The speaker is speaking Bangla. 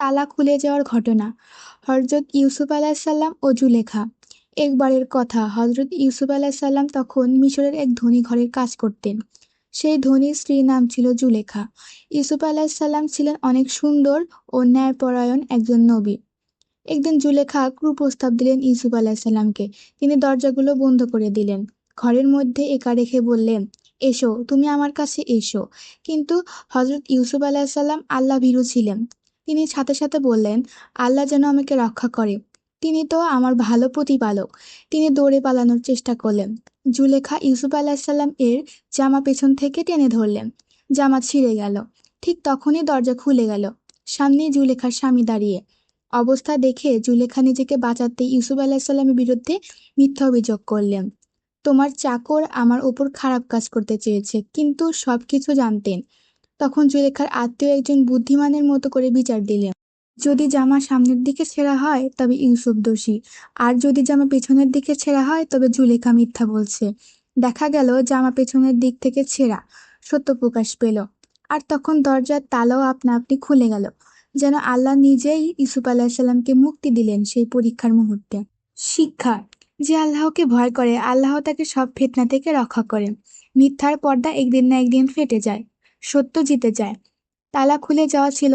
তালা খুলে যাওয়ার ঘটনা। হযরত ইউসুফ আলাইসাল্লাম ও জুলেখা। একবারের কথা, হযরত ইউসুফ আলাইসাল্লাম তখন মিশরের এক ধনী ঘরের কাজ করতেন। সেই ধনীর স্ত্রীর নাম ছিল জুলেখা। ইউসুফ আলাইসাল্লাম ছিলেন অনেক সুন্দর ও ন্যায়পরায়ণ একজন নবী। একদিন জুলেখা কুপ্রস্তাব দিলেন ইউসুফ আলাইসাল্লামকে। তিনি দরজাগুলো বন্ধ করে দিলেন, ঘরের মধ্যে একা রেখে বললেন, এসো, তুমি আমার কাছে এসো। কিন্তু হযরত ইউসুফ আলাইসাল্লাম আল্লাহ ভীরু ছিলেন। তিনি সাথে সাথে বললেন, আল্লাহ যেন আমাকে রক্ষা করে, তিনি তো আমার ভালো প্রতিপালক। তিনি দৌড়ে পালানোর চেষ্টা করলেন। জুলেখা ইউসুফ আলাইসাল্লাম এর জামা পেছন থেকে টেনে ধরলেন। জামা ছিঁড়ে গেল। ঠিক তখনই দরজা খুলে গেল। সামনেই জুলেখার স্বামী দাঁড়িয়ে। অবস্থা দেখে জুলেখা নিজেকে বাঁচাতে ইউসুফ আলাইসাল্লামের বিরুদ্ধে মিথ্যা অভিযোগ করলেন। তোমার চাকর আমার ওপর খারাপ কাজ করতে চেয়েছে, কিন্তু সবকিছু জানতেন। তখন জুলেখার আত্মীয় একজন বুদ্ধিমানের মতো করে বিচার দিলেন। যদি জামা সামনের দিকে ছেঁড়া হয় তবে ইউসুফ দোষী, আর যদি জামা পেছনের দিকে ছেঁড়া হয় তবে জুলেখা মিথ্যা বলছে। দেখা গেল জামা পেছনের দিক থেকে ছেঁড়া। সত্য প্রকাশ পেল। আর তখন দরজার তালাও আপনা আপনি খুলে গেল, যেন আল্লাহ নিজেই ইউসুফ আলাইসাল্লামকে মুক্তি দিলেন সেই পরীক্ষার মুহূর্তে। শিক্ষা: যে আল্লাহকে ভয় করে, আল্লাহ তাকে সব ফিতনা থেকে রক্ষা করেন। মিথ্যার পর্দা একদিন না একদিন ফেটে যায়, সত্য জিতে যায়। তালা খুলে যাওয়া ছিল